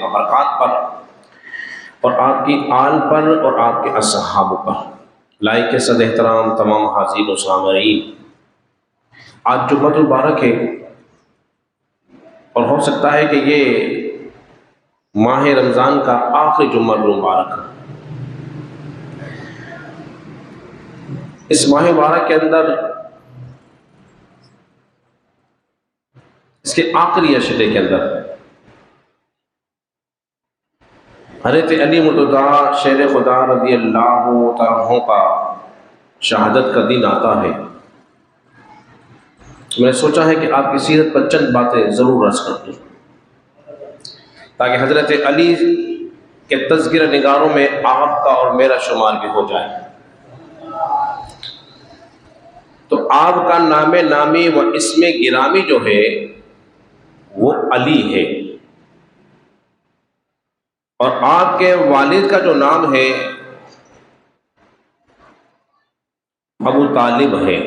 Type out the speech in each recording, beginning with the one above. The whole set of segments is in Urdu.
برکات پر اور آپ کی آل پر اور آپ کے اصحاب پر۔ لائق صد احترام تمام حاضرین و سامعین، آج جمعہ مبارک ہے اور ہو سکتا ہے کہ یہ ماہ رمضان کا آخری جمعہ مبارک ہے۔ اس ماہ مبارک کے اندر اس کے آخری عشرے کے اندر حضرت علی مرتضیٰ شیر خدا رضی اللہ تعالیٰ عنہ کا شہادت کا دن آتا ہے۔ میں نے سوچا ہے کہ آپ کی سیرت پر چند باتیں ضرور عرض کر دوں تاکہ حضرت علی کے تذکرہ نگاروں میں آپ کا اور میرا شمار بھی ہو جائے۔ تو آپ کا نام نامی و اسم گرامی جو ہے وہ علی ہے، اور آپ کے والد کا جو نام ہے ابو طالب ہے۔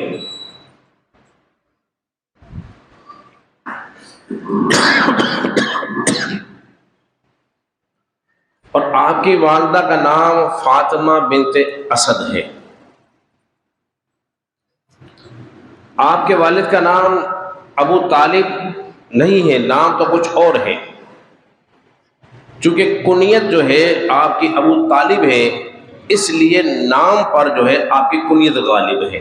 اور آپ کی والدہ کا نام فاطمہ بنت اسد ہے۔ آپ کے والد کا نام ابو طالب نہیں ہے، نام تو کچھ اور ہے، چونکہ کنیت جو ہے آپ کی ابو طالب ہے، اس لیے نام پر جو ہے آپ کی کنیت غالب ہے،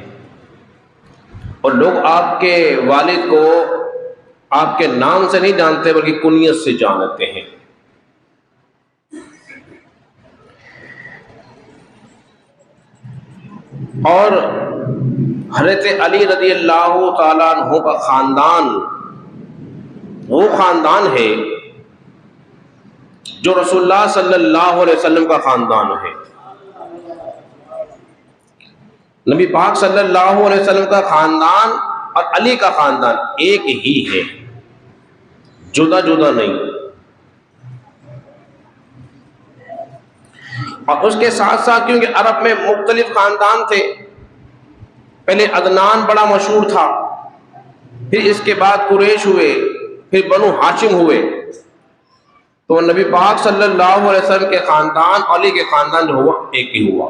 اور لوگ آپ کے والد کو آپ کے نام سے نہیں جانتے بلکہ کنیت سے جانتے ہیں۔ اور حضرت علی رضی اللہ تعالیٰ عنہ کا خاندان وہ خاندان ہے جو رسول اللہ صلی اللہ علیہ وسلم کا خاندان ہے۔ نبی پاک صلی اللہ علیہ وسلم کا خاندان اور علی کا خاندان ایک ہی ہے، جدا جدا نہیں۔ اور اس کے ساتھ ساتھ کیونکہ عرب میں مختلف خاندان تھے، پہلے عدنان بڑا مشہور تھا، پھر اس کے بعد قریش ہوئے، پھر بنو ہاشم ہوئے، تو نبی پاک صلی اللہ علیہ وسلم کے خاندان علی کے خاندان جو ہوا ایک ہی ہوا۔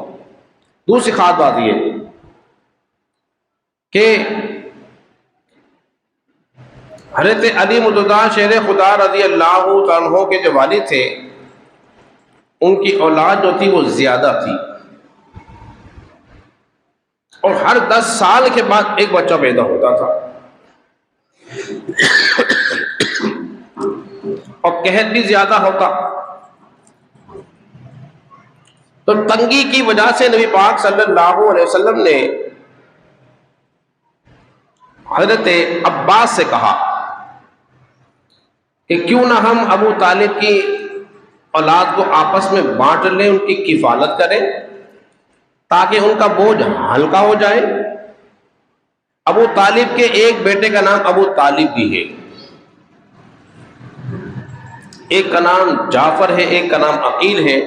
دوسری خاص بات یہ کہ حضرت علی مرتضیٰ شیر خدا رضی اللہ تعالیٰ عنہ کے جو والد تھے، ان کی اولاد جو تھی وہ زیادہ تھی، اور ہر 10 سال کے بعد ایک بچہ پیدا ہوتا تھا، اور قحط بھی زیادہ ہوتا۔ تو تنگی کی وجہ سے نبی پاک صلی اللہ علیہ وسلم نے حضرت عباس سے کہا کہ کیوں نہ ہم ابو طالب کی اولاد کو آپس میں بانٹ لیں، ان کی کفالت کریں تاکہ ان کا بوجھ ہلکا ہو جائے۔ ابو طالب کے ایک بیٹے کا نام ابو طالب بھی ہے، ایک کا نام جعفر ہے، ایک کا نام عقیل ہے،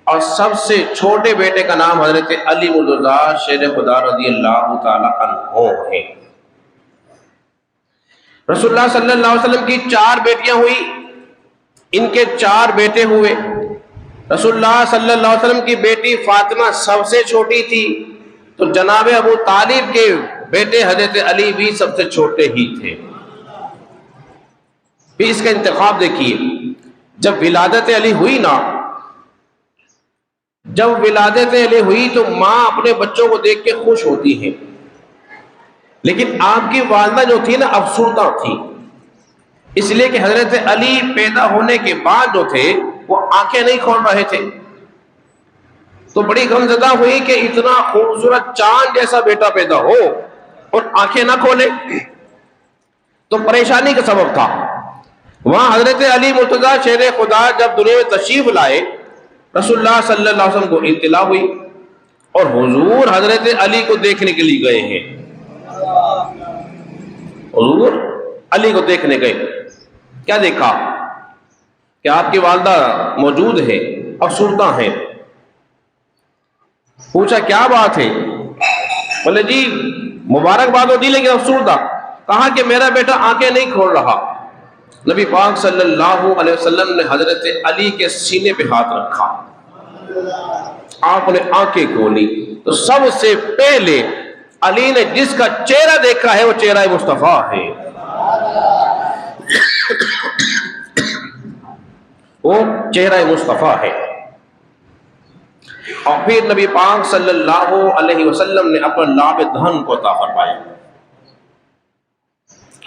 اور سب سے چھوٹے بیٹے کا نام حضرت علی مرتضیٰ شیر خدا رضی اللہ تعالی عنہ ہے۔ رسول اللہ صلی اللہ علیہ وسلم کی 4 بیٹیاں ہوئی، ان کے 4 بیٹے ہوئے۔ رسول اللہ صلی اللہ علیہ وسلم کی بیٹی فاطمہ سب سے چھوٹی تھی، تو جناب ابو طالب کے بیٹے حضرت علی بھی سب سے چھوٹے ہی تھے۔ پھر اس کا انتخاب دیکھیے، جب ولادت علی ہوئی نا، جب ولادت علی ہوئی تو ماں اپنے بچوں کو دیکھ کے خوش ہوتی ہے، لیکن آپ کی والدہ جو تھی نا افسردہ تھی، اس لیے کہ حضرت علی پیدا ہونے کے بعد جو تھے وہ آنکھیں نہیں کھول رہے تھے، تو بڑی غمزدہ ہوئی کہ اتنا خوبصورت چاند جیسا بیٹا پیدا ہو اور آنکھیں نہ کھولے، تو پریشانی کا سبب تھا۔ وہاں حضرت علی مرتضیٰ شیر خدا جب دنیا میں تشریف لائے، رسول اللہ صلی اللہ علیہ وسلم کو اطلاع ہوئی، اور حضور حضرت علی کو دیکھنے کے لیے گئے ہیں۔ حضور علی کو دیکھنے گئے، کیا دیکھا کہ آپ کی والدہ موجود ہے، افسردہ ہیں۔ پوچھا کیا بات ہے؟ بولے جی مبارکباد ہو دی لیکن افسردہ۔ کہا کہ میرا بیٹا آنکھیں نہیں کھول رہا، نبی پاک صلی اللہ علیہ وسلم نے حضرت علی کے سینے پہ ہاتھ رکھا، آپ نے آنکھیں کھولی تو سب سے پہلے علی نے جس کا چہرہ دیکھا ہے وہ چہرہ مصطفیٰ ہے، وہ چہرہ مصطفیٰ ہے۔ اور پھر نبی پاک صلی اللہ علیہ وسلم نے اپنا لعب دہن کو عطا فرمایا۔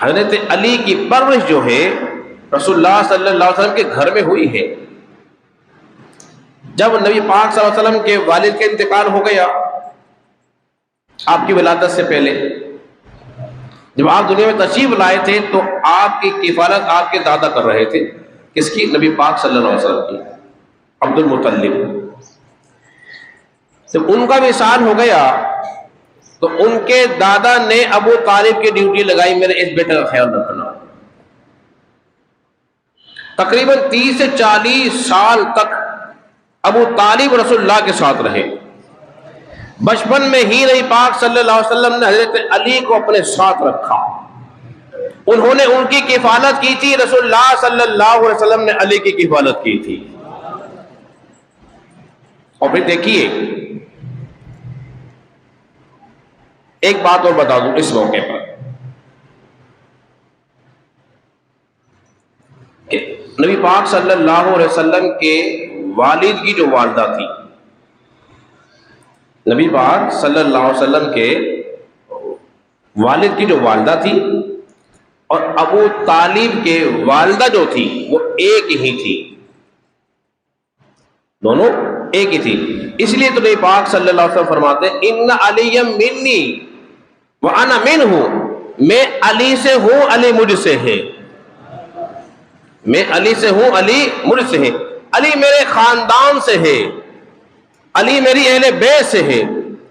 حضرت علی کی پرورش جو ہے رسول اللہ صلی اللہ علیہ وسلم کے گھر میں ہوئی ہے۔ جب نبی پاک صلی اللہ علیہ وسلم کے والد کا انتقال ہو گیا آپ کی ولادت سے پہلے، جب آپ دنیا میں تشریف لائے تھے تو آپ کی کفالت آپ کے دادا کر رہے تھے، کس کی؟ نبی پاک صلی اللہ علیہ وسلم کی، عبد المطلب۔ جب ان کا وصال ہو گیا تو ان کے دادا نے ابو طالب کی ڈیوٹی لگائی، میرے اس بیٹے کا خیال رکھنا۔ تقریباً 30 سے 40 سال تک ابو طالب رسول اللہ کے ساتھ رہے۔ بچپن میں ہی نبی پاک صلی اللہ علیہ وسلم نے حضرت علی کو اپنے ساتھ رکھا، انہوں نے ان کی کفالت کی تھی، رسول اللہ صلی اللہ علیہ وسلم نے علی کی کفالت کی تھی۔ اور پھر دیکھیے ایک بات اور بتا دوں اس موقع پر کہ نبی پاک صلی اللہ علیہ وسلم کے والد کی جو والدہ تھی، نبی پاک صلی اللہ علیہ وسلم کے والد کی جو والدہ تھی اور ابو طالب کے والدہ جو تھی وہ ایک ہی تھی، دونوں ایک ہی تھی۔ اس لیے تو نبی پاک صلی اللہ علیہ وسلم فرماتے ہیں ان علی منی وانا منہ، میں علی سے ہوں علی مجھ سے ہے، میں علی سے ہوں علی مجھ سے ہے، علی میرے خاندان سے ہے، علی میری اہل بیت سے ہے۔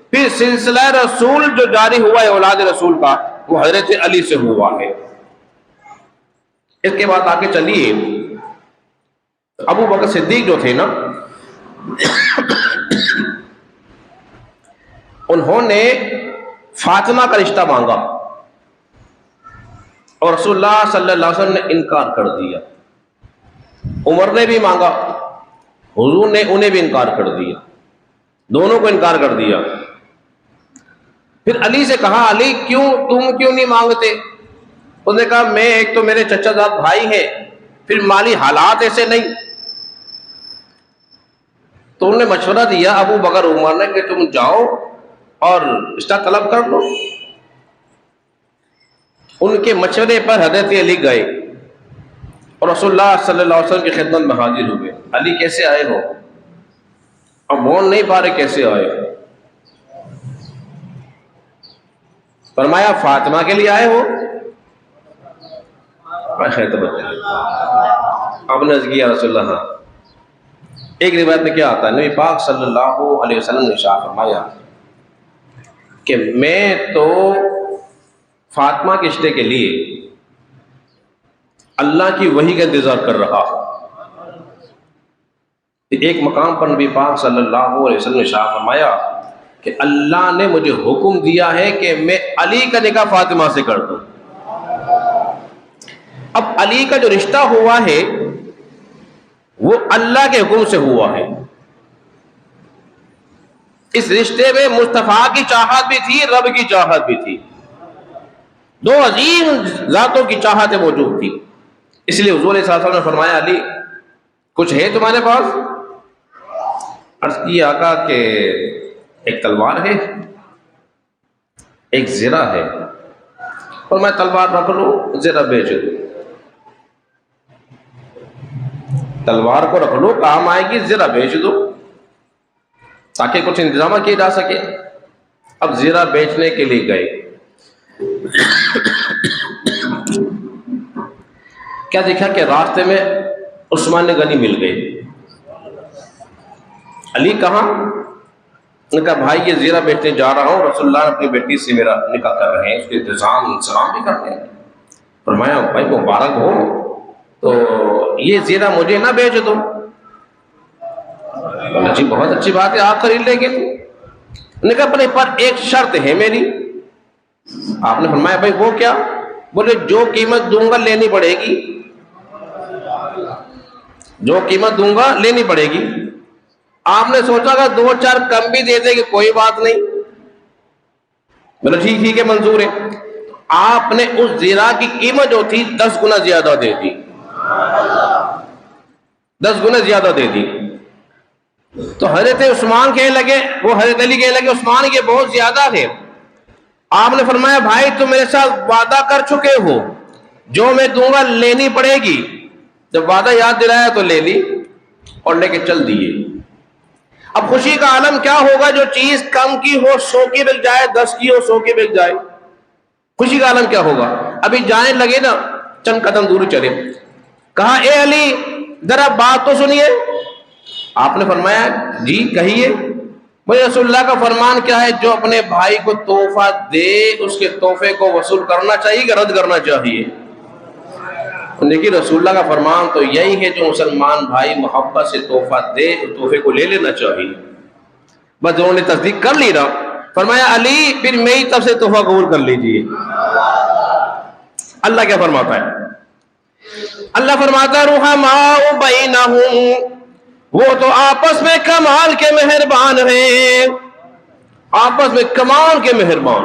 پھر سلسلہ رسول جو جاری ہوا ہے اولاد رسول کا وہ حضرت علی سے ہوا ہے۔ اس کے بعد آگے چلیے، ابو بکر صدیق جو تھے نا انہوں نے فاطمہ کا رشتہ مانگا اور رسول اللہ صلی اللہ علیہ وسلم نے انکار کر دیا، عمر نے بھی مانگا، حضور نے انہیں بھی انکار کر دیا، دونوں کو انکار کر دیا۔ پھر علی سے کہا علی تم کیوں نہیں مانگتے؟ اس نے کہا میں ایک تو میرے چچا زاد بھائی ہیں، پھر مالی حالات ایسے نہیں۔ تو انہوں نے مشورہ دیا ابو بکر عمر نے کہ تم جاؤ اور رشتہ طلب کر لو۔ ان کے مشورے پر حضرت علی گئے اور رسول اللہ صلی اللہ علیہ وسلم کی خدمت میں حاضر ہوئے۔ علی کیسے آئے ہو؟ اب بول نہیں پا رہے کیسے آئے ہو۔ فرمایا فاطمہ کے لیے آئے ہو؟ اب نے کیا رسول اللہ، ہاں۔ ایک روایت میں کیا آتا ہے، نبی پاک صلی اللہ علیہ وسلم نے ارشاد فرمایا کہ میں تو فاطمہ کے رشتے کے لیے اللہ کی وحی کا انتظار کر رہا ہوں۔ ایک مقام پر نبی پاک صلی اللہ علیہ وسلم نے ارشاد فرمایا کہ اللہ نے مجھے حکم دیا ہے کہ میں علی کا نکاح فاطمہ سے کر دوں۔ اب علی کا جو رشتہ ہوا ہے وہ اللہ کے حکم سے ہوا ہے۔ اس رشتے میں مصطفیٰ کی چاہت بھی تھی، رب کی چاہت بھی تھی، دو عظیم ذاتوں کی چاہتیں موجود تھی۔ اس لیے حضور صلی اللہ علیہ وسلم نے فرمایا علی کچھ ہے تمہارے پاس؟ عرض کی آقا کہ ایک تلوار ہے، ایک زرہ ہے، اور میں تلوار رکھ لوں زرہ بیچ دوں۔ تلوار کو رکھ لو کام آئے گی، زرہ بیچ دو تاکہ کچھ انتظام کیے جا سکے۔ اب زرہ بیچنے کے لیے گئے، کیا دیکھا کہ راستے میں عثمان غنی مل گئے۔ علی کہاں؟ نے کہا بھائی یہ زیرہ بیچنے جا رہا ہوں، رسول اللہ اپنی بیٹی سے میرا نکاح کر رہے ہیں، اس کے انتظام سلام بھی کرتے ہیں۔ فرمایا بھائی مبارک ہو، تو یہ زیرہ مجھے نہ بیچ دو۔ جی بہت اچھی بات ہے، آپ خرید لیں گے۔ نے کہا اپنے پر ایک شرط ہے میری۔ آپ نے فرمایا بھائی وہ کیا؟ بولے جو قیمت دوں گا لینی پڑے گی۔ جو قیمت دوں گا لینی پڑے گی. آپ نے سوچا کہ 2-4 کم بھی دے دے کہ کوئی بات نہیں، بولے ٹھیک ہے منظور ہے. آپ نے اس زیرہ کی قیمت جو تھی 10 گنا زیادہ دے دی، 10 گنا زیادہ دے دی. تو حضرت عثمان کہنے لگے، وہ حضرت علی کہنے لگے عثمان یہ بہت زیادہ ہے. آپ نے فرمایا بھائی تم میرے ساتھ وعدہ کر چکے ہو، جو میں دوں گا لینی پڑے گی. جب وعدہ یاد دلایا تو لے لی اور لے کے چل دیے. اب خوشی کا عالم کیا ہوگا جو چیز کم کی ہو 100 کی بک جائے، 10 کی ہو 100 کی بک جائے. خوشی کا عالم کیا ہوگا. ابھی جانے لگے نا، چند قدم دور چلے، کہا اے علی ذرا بات تو سنیے. آپ نے فرمایا جی کہیے. بھائی رسول اللہ کا فرمان کیا ہے، جو اپنے بھائی کو تحفہ دے اس کے تحفے کو وصول کرنا چاہیے کہ رد کرنا چاہیے. دیکھیے رسول اللہ کا فرمان تو یہی ہے، جو مسلمان بھائی محبت سے تحفہ دے اس تحفے کو لے لینا چاہیے. بس انہوں نے تصدیق کر لی نا. فرمایا علی پھر میری طرف سے تحفہ قبول کر لیجیے. اللہ کیا فرماتا ہے؟ اللہ فرماتا ہے رحماء بینہم، وہ تو آپس میں کمال کے مہربان ہیں، آپس میں کمال کے مہربان.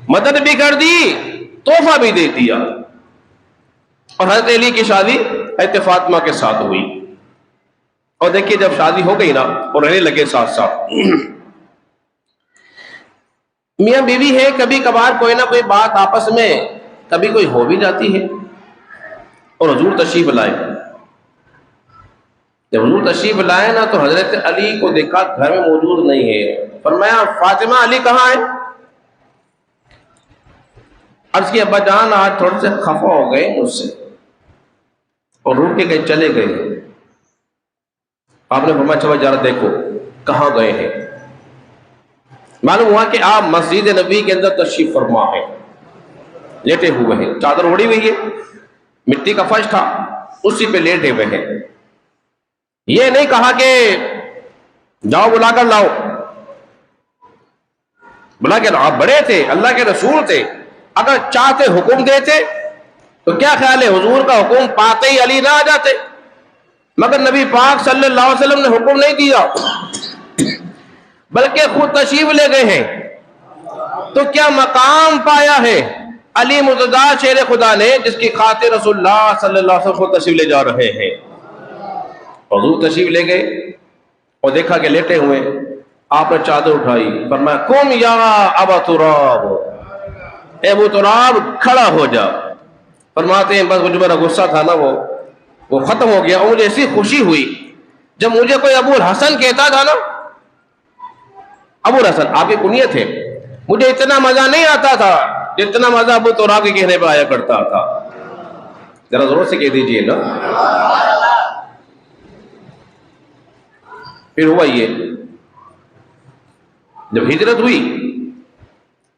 مدد بھی کر دی، تحفہ بھی دے دیا. اور حضرت علی کی شادی حضرت فاطمہ کے ساتھ ہوئی. اور دیکھیے جب شادی ہو گئی نا اور رہنے لگے ساتھ ساتھ، میاں بیوی ہے، کبھی کبھار کوئی نہ کوئی بات آپس میں کبھی کوئی ہو بھی جاتی ہے. اور حضور تشریف لائے. جب حضور تشریف لائے نا تو حضرت علی کو دیکھا گھر میں موجود نہیں ہے. فرمایا فاطمہ علی کہاں ہے؟ عرض کی ابا جان آج تھوڑے سے خفا ہو گئے مجھ سے اور روٹ کے گئے چلے گئے. آپ نے فرمایا چلو ذرا دیکھو کہاں گئے ہیں. معلوم ہوا کہ آپ مسجد نبی کے اندر تشریف فرما ہے، لیٹے ہوئے ہیں، چادر اوڑی ہوئی ہے، مٹی کا فرش تھا اسی پہ لیٹے ہوئے ہیں. یہ نہیں کہا کہ جاؤ بلا کر لاؤ، بلا کے آپ بڑے تھے، اللہ کے رسول تھے، اگر چاہتے حکم دیتے تو کیا خیال ہے حضور کا حکم پاتے ہی علی نہ آ جاتے. مگر نبی پاک صلی اللہ علیہ وسلم نے حکم نہیں دیا بلکہ خود تشریف لے گئے ہیں. تو کیا مقام پایا ہے علی مرتضیٰ شیر خدا نے، جس کی خاطر رسول اللہ صلی اللہ علیہ وسلم خود تشریف لے جا رہے ہیں. حضور تشریف لے گئے اور دیکھا کہ لیٹے ہوئے. آپ نے چادر اٹھائی، فرمایا قم یا ابا تراب، اے ابو تراب کھڑا ہو جا. فرماتے ہیں بس جو میرا غصہ تھا نا وہ ختم ہو گیا. اور مجھے ایسی خوشی ہوئی جب مجھے کوئی ابو الحسن کہتا تھا نا، ابو الحسن آپ کی کنیت ہے، مجھے اتنا مزہ نہیں آتا تھا جتنا مزہ ابو تراب کے کہنے پہ آیا کرتا تھا. ذرا زور سے کہہ دیجئے نا. پھر ہوا یہ جب ہجرت ہوئی،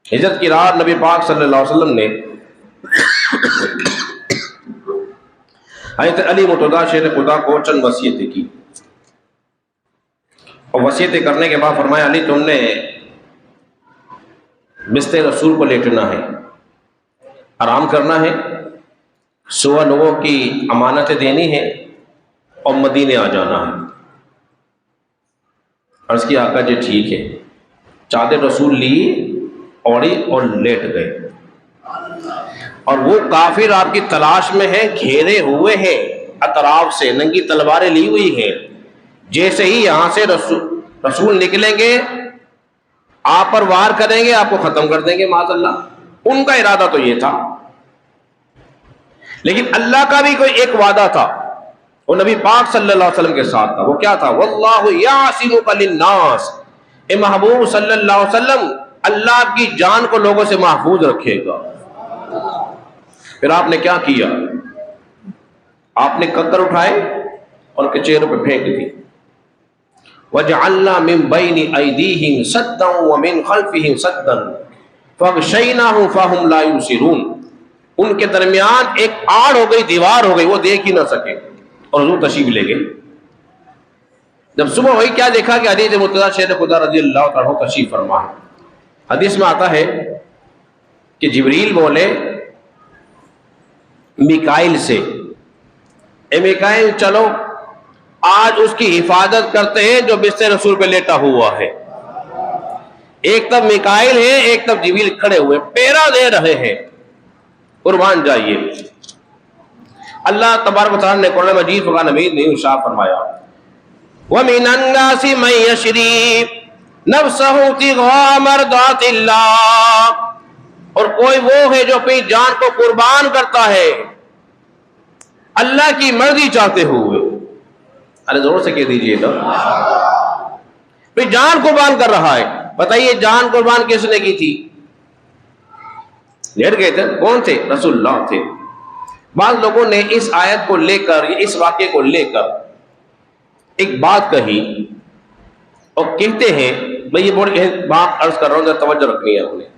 ہجرت کی رات نبی پاک صلی اللہ علیہ وسلم نے حضرت علی مرتضیٰ شیر خدا کو چند وصیتیں کی. اور وصیتیں کرنے کے بعد فرمایا علی تم نے بستر رسول کو لیٹنا ہے، آرام کرنا ہے، صبح لوگوں کی امانتیں دینی ہے اور مدینے آ جانا ہے. عرض کی آقا جی ٹھیک ہے. چادر رسول لی اوڑی اور لیٹ گئے. اور وہ کافر آپ کی تلاش میں ہیں، گھیرے ہوئے ہیں اطراف سے، ننگی تلواریں لی ہوئی ہیں. جیسے ہی یہاں سے رسول نکلیں گے آپ پر وار کریں گے، آپ کو ختم کر دیں گے معاذ اللہ. ان کا ارادہ تو یہ تھا. لیکن اللہ کا بھی کوئی ایک وعدہ تھا، وہ نبی پاک صلی اللہ علیہ وسلم کے ساتھ تھا. وہ کیا تھا؟ واللہ یعصمک للناس، اے محبوب صلی اللہ علیہ وسلم اللہ کی جان کو لوگوں سے محفوظ رکھے گا. پھر آپ نے کیا کیا؟ آپ نے کنکر اٹھائے اور ان کے چہروں پہ پھینک دی. وَجَعَلْنَا مِن بَيْنِ أَيْدِيهِمْ سَدًّا وَمِنْ خَلْفِهِمْ سَدًّا فَغْشَيْنَاهُمْ فَهُمْ لَا يُبْصِرُونَ. ان کے درمیان ایک آڑ ہو گئی، دیوار ہو گئی، وہ دیکھ ہی نہ سکے. اور حضور تشریف لے گئے. جب صبح ہوئی کیا دیکھا کہ علی مرتضیٰ شیر خدا رضی اللہ تعالیٰ تشریف فرما ہے. حدیث میں آتا ہے کہ جبریل بولے میکائیل سے، اے میکائیل چلو آج اس کی حفاظت کرتے ہیں جو بستر رسول پہ لیٹا ہوا ہے. ایک طرف میکائیل ہے، ایک طرف جبریل کھڑے ہوئے پیرا دے رہے ہیں. قربان جائیے. اللہ تبارک و تعالیٰ نے قرآن مجید فرقان حمید میں ارشاد فرمایا وَمِنَ النَّاسِ مَن يَشْرِي نَفْسَهُ ابْتِغَاءَ مَرْضَاتِ اللَّهِ، اور کوئی وہ ہے جو اپنی جان کو قربان کرتا ہے اللہ کی مرضی چاہتے ہوئے. ارے زور سے کہہ دیجئے نا، اپنی جان قربان کر رہا ہے. بتائیے جان قربان کس نے کی تھی؟ لیٹ گئے تھے. کون تھے؟ رسول اللہ تھے. بعض لوگوں نے اس آیت کو لے کر، اس واقعے کو لے کر ایک بات کہی اور کہتے ہیں، میں یہ بڑی بات عرض کر رہا ہوں، توجہ رکھنی ہے. انہیں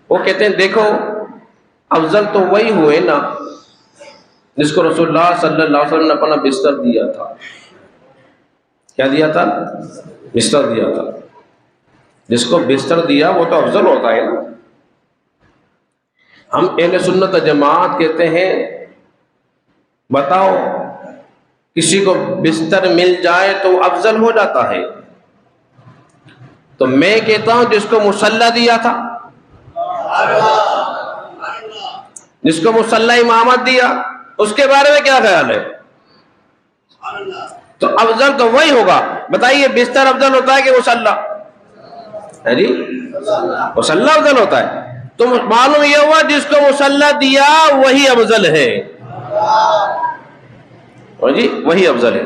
وہ کہتے ہیں دیکھو افضل تو وہی ہوئے نا جس کو رسول اللہ صلی اللہ علیہ وسلم نے اپنا بستر دیا تھا. کیا دیا تھا؟ بستر دیا تھا. جس کو بستر دیا وہ تو افضل ہوتا ہے نا. ہم اہل سنت جماعت کہتے ہیں بتاؤ کسی کو بستر مل جائے تو وہ افضل ہو جاتا ہے. تو میں کہتا ہوں جس کو مصلی دیا تھا، جس کو مصلی امامت دیا، اس کے بارے میں کیا خیال ہے؟ تو افضل تو وہی ہوگا. بتائیے بستر افضل ہوتا ہے کہ مصلی؟ ہے جی، مصلی افضل ہوتا ہے. تو معلوم یہ ہوا جس کو مصلی دیا وہی افضل ہے. اور جی وہی افضل ہے.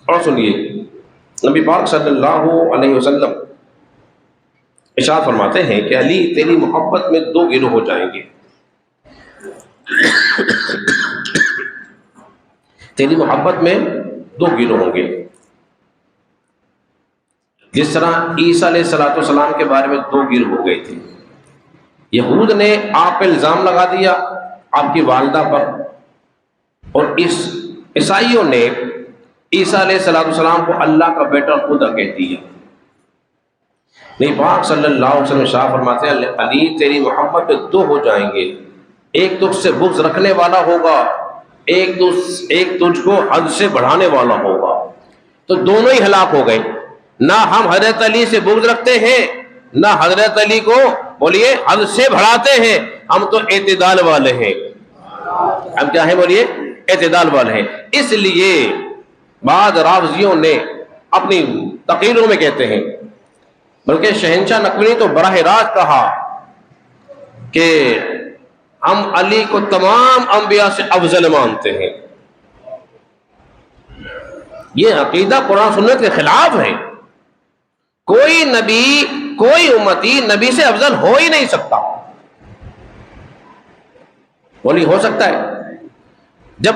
اور سنیے نبی پاک صلی اللہ علیہ وسلم ارشاد فرماتے ہیں کہ علی تیری محبت میں دو گروہ ہو جائیں گے. تیری محبت میں دو گروہ ہوں گے. جس طرح عیسیٰ علیہ السلام کے بارے میں دو گروہ ہو گئے تھے. یہود نے آپ پہ الزام لگا دیا آپ کی والدہ پر، اور عیسائیوں نے عیسیٰ علیہ السلام کو اللہ کا بیٹا خدا کہہ دیا. نہیں، پاک صلی اللہ علیہ وسلم شاہ فرماتے ہیں علی تیری محبت پہ دو ہو جائیں گے. ایک تجھ سے بغض رکھنے والا ہوگا، ایک تجھ کو حد سے بڑھانے والا ہوگا. تو دونوں ہی ہلاک ہو گئے. نہ ہم حضرت علی سے بغض رکھتے ہیں، نہ حضرت علی کو بولیے حد سے بڑھاتے ہیں. ہم تو اعتدال والے ہیں. ہم کیا ہیں؟ بولیے اعتدال والے ہیں. اس لیے بعض رافضیوں نے اپنی تقریروں میں کہتے ہیں، بلکہ شہنشاہ نقوی نے تو براہ راست کہا کہ ہم علی کو تمام انبیاء سے افضل مانتے ہیں. یہ عقیدہ قرآن سنت کے خلاف ہے. کوئی نبی، کوئی امتی نبی سے افضل ہو ہی نہیں سکتا. بولی ہو سکتا ہے؟ جب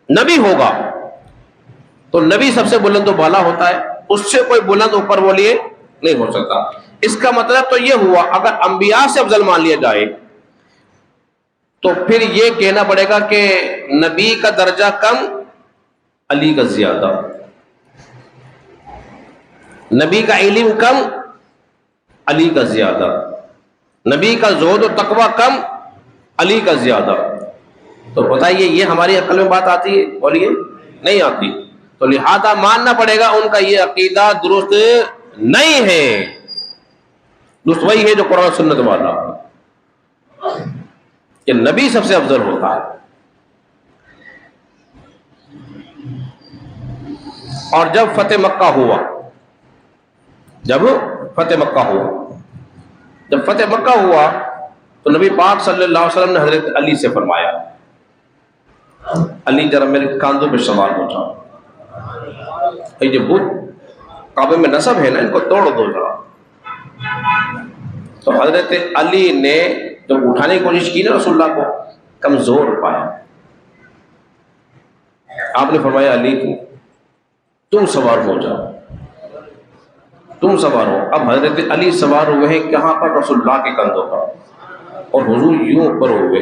نبی ہوگا تو نبی سب سے بلند و بالا ہوتا ہے، اس سے کوئی بلند اوپر بولیے نہیں ہو سکتا. اس کا مطلب تو یہ ہوا اگر انبیاء سے افضل مان لیا جائے تو پھر یہ کہنا پڑے گا کہ نبی کا درجہ کم، علی کا زیادہ. نبی کا علم کم، علی کا زیادہ. نبی کا زہد و تقوی کم، علی کا زیادہ. تو بتائیے یہ ہماری عقل میں بات آتی ہے؟ بولیے نہیں آتی. تو لہذا ماننا پڑے گا ان کا یہ عقیدہ درست نہیں ہے. درست وہی ہے جو قرآن سنت والا کہ نبی سب سے افضل ہوتا ہے. اور جب فتح مکہ ہوا، جب فتح مکہ ہوا تو نبی پاک صلی اللہ علیہ وسلم نے حضرت علی سے فرمایا علی ذرا میرے کاندھوں پہ سوار ہو جاؤ. یہ بت کعبے میں نصب ہے نا، ان کو توڑ دو ذرا. تو حضرت علی نے جب اٹھانے کی کوشش کی نا رسول اللہ کو، کمزور پایا. آپ نے فرمایا علی کو تم سوار ہو جاؤ، تم سوار ہو. اب حضرت علی سوار ہوئے ہیں کہاں پر؟ رسول اللہ کے کندھوں پر. اور حضور یوں اوپر ہوئے،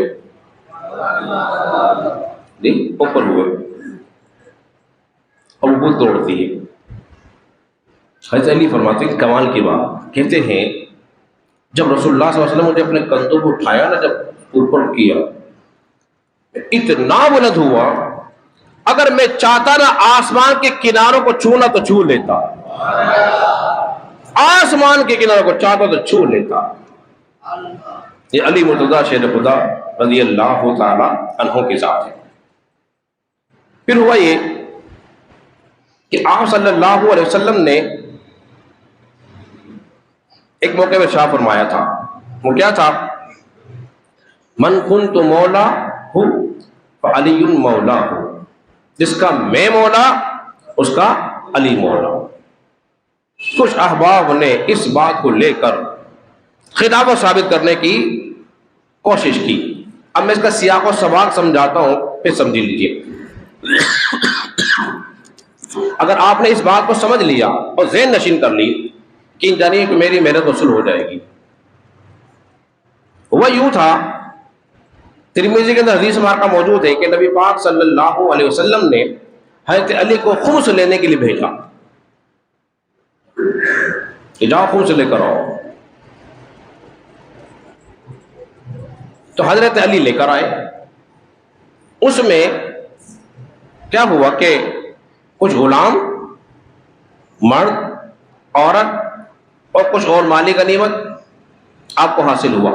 اوپر ہوئے اور وہ توڑ دیے. حضرت علی فرماتے ہیں کمال کی بات، کہتے ہیں جب رسول اللہ صلی اللہ علیہ وسلم نے اپنے کندھوں کو اٹھایا نا، جب اوپر کیا، اتنا بلند ہوا، اگر میں چاہتا نا آسمان کے کناروں کو چھونا تو چھو لیتا، آسمان کے کناروں کو چاہتا تو چھو لیتا۔ یہ علی مرتضیٰ شیر خدا رضی اللہ تعالی عنہ کے ساتھ ہے۔ پھر ہوا یہ کہ آپ صلی اللہ علیہ وسلم نے ایک موقع میں ارشاد فرمایا تھا، وہ کیا تھا؟ من کنت مولا ہوں فعلی مولا ہوں، جس کا میں مولا اس کا علی مولا۔ کچھ احباب نے اس بات کو لے کر خطاب کو ثابت کرنے کی کوشش کی۔ اب میں اس کا سیاق و سباق سمجھاتا ہوں، پھر سمجھ لیجیے۔ اگر آپ نے اس بات کو سمجھ لیا اور ذہن نشین کر لی کہ جانیے کہ میری محنت وصول ہو جائے گی۔ وہ یوں تھا، ترمذی کے اندر حدیث مارکہ موجود ہے کہ نبی پاک صلی اللہ علیہ وسلم نے حضرت علی کو خمس لینے کے لیے بھیجا کہ جاؤ خمس لے کر آؤ۔ تو حضرت علی لے کر آئے۔ اس میں کیا ہوا کہ کچھ غلام، مرد، عورت اور کچھ اور مالی غنیمت آپ کو حاصل ہوا۔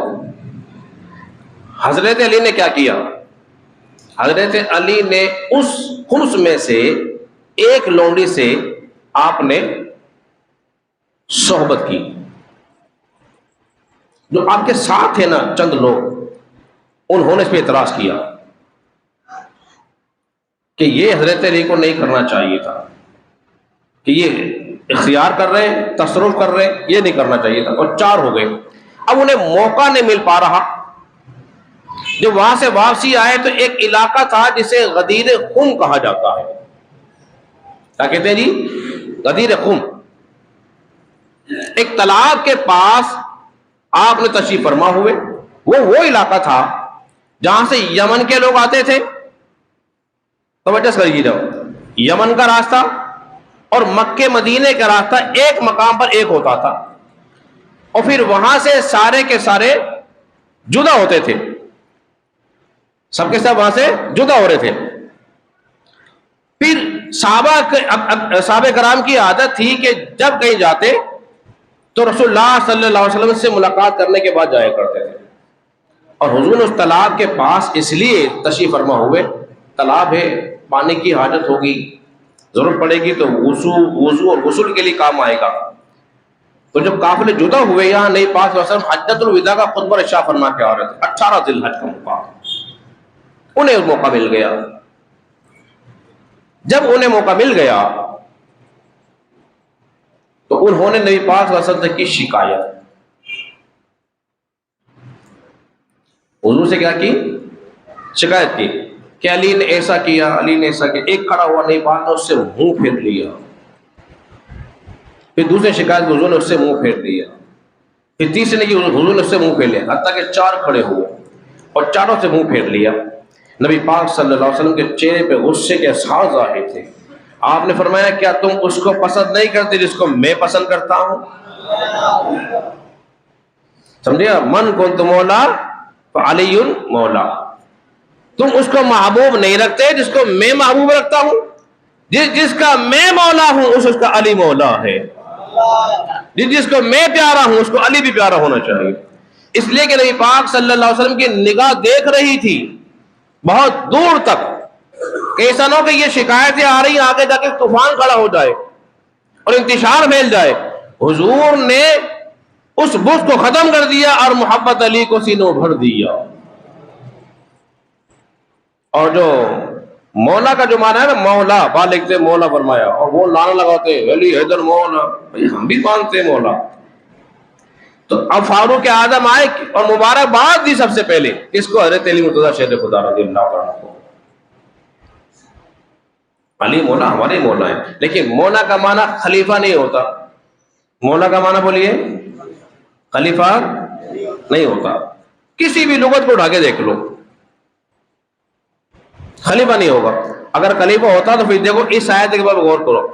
حضرت علی نے کیا کیا؟ حضرت علی نے اس خمس میں سے ایک لونڈی سے آپ نے صحبت کی۔ جو آپ کے ساتھ تھے نا چند لوگ، انہوں نے اس پہ اعتراض کیا کہ یہ حضرت علی کو نہیں کرنا چاہیے تھا، کہ یہ اختیار کر رہے ہیں، تصرف کر رہے ہیں، یہ نہیں کرنا چاہیے تھا، اور چار ہو گئے۔ اب انہیں موقع نہیں مل پا رہا۔ جب وہاں سے واپسی آئے تو ایک علاقہ تھا جسے غدیر خم کہا جاتا ہے۔ کیا کہتے ہیں جی؟ غدیر خم۔ ایک تالاب کے پاس آپ نے تشریف فرما ہوئے۔ وہ علاقہ تھا جہاں سے یمن کے لوگ آتے تھے۔ توجہ سے کریے، جاؤ، یمن کا راستہ اور مکے مدینے کا راستہ ایک مقام پر ایک ہوتا تھا، اور پھر وہاں سے سارے کے سارے جدا ہوتے تھے، سب کے سب وہاں سے جدا ہو رہے تھے۔ پھر صحابہ کرام کی عادت تھی کہ جب کہیں جاتے تو رسول اللہ صلی اللہ علیہ وسلم سے ملاقات کرنے کے بعد جایا کرتے تھے۔ اور حضور نے اس تالاب کے پاس اس لیے تشریف فرما ہوئے، تالاب ہے، پانی کی حاجت ہوگی، ضرورت پڑے گی تو وضو اور غسل کے لیے کام آئے گا۔ تو جب قافلے جدا ہوئے، یہاں نبی پاک صلی اللہ علیہ وسلم حجۃ الوداع کا خطبہ ارشاد فرما کے آ رہے تھے، 18 ذی الحج کا موقع، انہیں موقع مل گیا۔ جب انہیں موقع مل گیا تو انہوں نے نبی پاک صلی اللہ علیہ وسلم سے کی شکایت۔ حضور سے کیا کی؟ شکایت کی کہ علی نے ایسا کیا، علی نے ایسا کیا۔ ایک کھڑا ہوا نبی پاک نے اس سے منہ پھیر لیا، پھر دوسرے شکایت میں حضور نے اس سے منہ پھیر لیا، پھر تیسرے نے کی حضور نے اس سے منہ پھیر لیا، حتیٰ کہ 4 کھڑے ہوئے اور چاروں سے منہ پھیر لیا۔ نبی پاک صلی اللہ علیہ وسلم کے چہرے پہ غصے کے اظہار ظاہر تھے۔ آپ نے فرمایا کیا تم اس کو پسند نہیں کرتے جس کو میں پسند کرتا ہوں؟ سمجھے؟ من کنت مولا فعلی مولا۔ تم اس کو محبوب نہیں رکھتے جس کو میں محبوب رکھتا ہوں۔ جس کا میں مولا ہوں اس کا علی مولا ہے۔ جس کو میں پیارا ہوں اس کو علی بھی پیارا ہونا چاہیے۔ اس لیے کہ نبی پاک صلی اللہ علیہ وسلم کی نگاہ دیکھ رہی تھی بہت دور تک، کہ ایسا نہ ہو کہ یہ شکایتیں آ رہی ہیں، آگے جا کے طوفان کھڑا ہو جائے اور انتشار پھیل جائے۔ حضور نے اس بغض کو ختم کر دیا اور محبت علی کو سینوں بھر دیا۔ اور جو مولا کا جو معنی ہے نا، مولا بالغ سے مولا فرمایا، اور وہ لانا لگاتے علی حیدر مولا، بھائی ہم بھی مانتے ہیں مولا۔ تو اب فاروق اعظم آئے اور مبارکباد دی سب سے پہلے اس کو، حضرت علی مرتضیٰ شیر خدا رضی اللہ عنہ کو۔ علی مولا ہمارے مولا ہے، لیکن مولا کا معنی خلیفہ نہیں ہوتا۔ مولا کا معنی بولیے، خلیفہ نہیں ہوتا۔ کسی بھی لغت کو اٹھا کے دیکھ لو، خلیفہ نہیں ہوگا۔ اگر خلیفہ ہوتا تو پھر دیکھو اس آیت کے بعد غور کرو،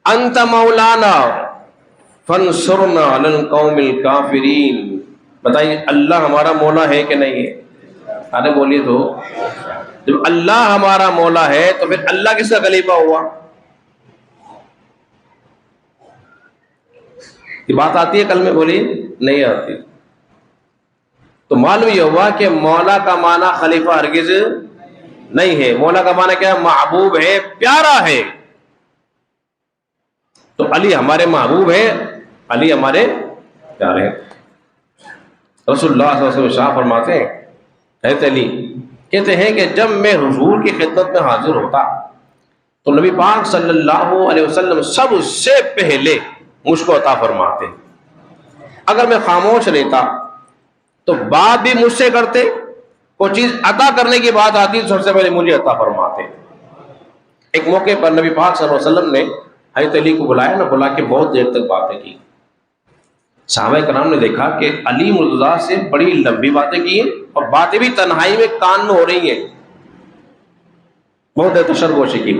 انت مولانا فانصرنا علی القوم الکافرین، بتائیے اللہ ہمارا مولا ہے کہ نہیں ہے؟ ارے بولیے تو، جب اللہ ہمارا مولا ہے تو پھر اللہ کس کا خلیفہ ہوا؟ یہ بات آتی ہے کل میں؟ بولیے نہیں آتی۔ تو معلوم یہ ہوا کہ مولا کا معنی خلیفہ ہرگز نہیں ہے، مولا کا معنی کیا ہے؟ محبوب ہے، پیارا ہے۔ تو علی ہمارے محبوب ہے، علی ہمارے پیارے ہیں۔ رسول اللہ صلی اللہ علیہ وسلم شاہ فرماتے ہیں، حضرت علی کہتے ہیں کہ جب میں حضور کی خدمت میں حاضر ہوتا تو نبی پاک صلی اللہ علیہ وسلم سب سے پہلے مجھ کو عطا فرماتے۔ اگر میں خاموش رہتا تو بات بھی مجھ سے کرتے، کوئی چیز عطا کرنے کی بات آتی تو سب سے پہلے مجھے عطا فرماتے۔ ایک موقع پر نبی پاک صلی اللہ علیہ وسلم نے حضرت علی کو بلایا نا، بلا کے بہت دیر تک باتیں کی۔ صحابہ کرام نے دیکھا کہ علی مرتضیٰ سے بڑی لمبی باتیں کی ہیں اور باتیں بھی تنہائی میں کان میں ہو رہی ہیں، بہت تشر گوشی کی۔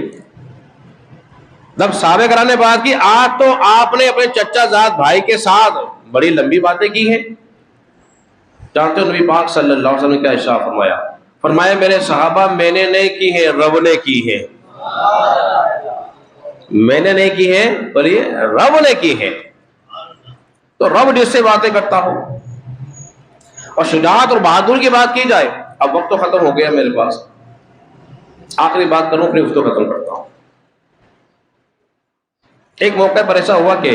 جب صحابہ کرام نے بات کی، آج تو آپ نے اپنے چچا زاد بھائی کے ساتھ بڑی لمبی باتیں کی ہیں، جانتے ہو نبی پاک صلی اللہ علیہ وسلم نے کیا ارشاد فرمایا؟ فرمایا میرے صحابہ میں نے نہیں کی ہے، رب نے کی ہے۔ میں نے نہیں کی ہے، بولیے رب نے کی ہے۔ تو رب جس سے باتیں کرتا ہو، اور شجاعت اور بہادر کی بات کی جائے۔ اب وقت تو ختم ہو گیا میرے پاس، آخری بات کروں پھر گفتگو ختم کرتا ہوں۔ ایک موقع پر ایسا ہوا کہ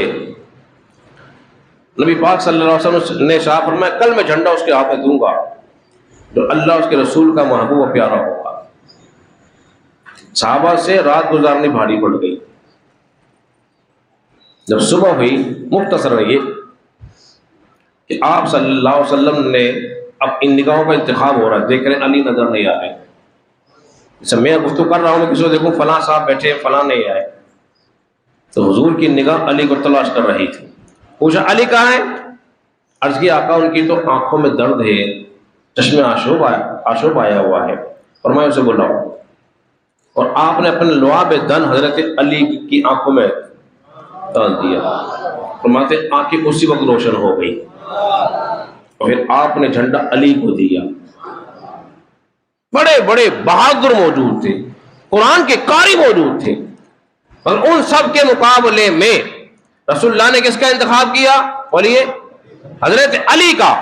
نبی پاک صلی اللہ علیہ وسلم نے شاہ فرمایا کل میں جھنڈا اس کے ہاتھ میں دوں گا جو اللہ اس کے رسول کا محبوب و پیارا ہوگا۔ صحابہ سے رات گزارنی بھاری پڑ گئی۔ جب صبح ہوئی، مختصر ہے یہ کہ آپ صلی اللہ علیہ وسلم نے اب ان نگاہوں کا انتخاب ہو رہا ہے، دیکھ رہے علی نظر نہیں آ رہے۔ جیسے میں گفتگو کر رہا ہوں، میں کسی کو دیکھوں فلاں صاحب بیٹھے فلاں نہیں آئے، تو حضور کی نگاہ علی کو تلاش کر رہی تھی۔ پوچھا علی کہاں ہے؟ عرض کی آقا ان کی تو آنکھوں میں درد ہے، چشمے آشوب آیا ہوا ہے، فرمایا اسے بلاؤ۔ اور آپ نے اپنے لعاب دن حضرت علی کی آنکھوں میں ڈال دیا، فرماتے آنکھیں اسی وقت روشن ہو گئی، اور پھر آپ نے جھنڈا علی کو دیا۔ بڑے بڑے بہادر موجود تھے، قرآن کے قاری موجود تھے، اور ان سب کے مقابلے میں رسول اللہ نے کس کا انتخاب کیا؟ بولیے حضرت علی کا۔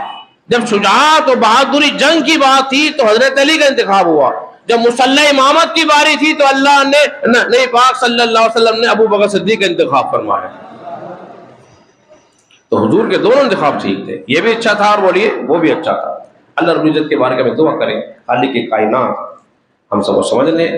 جب شجاعت و بہادری جنگ کی بات تھی تو حضرت علی کا انتخاب ہوا۔ جب مصلی امامت کی باری تھی تو اللہ نے نبی پاک صلی اللہ علیہ وسلم نے ابو بکر صدیق کا انتخاب فرمایا۔ تو حضور کے دونوں انتخاب ٹھیک تھے، یہ بھی اچھا تھا اور بولیے وہ بھی اچھا تھا۔ اللہ رب العزت کے بارے میں دعا کریں، خالق کائنات ہم سب کو سمجھ لیں۔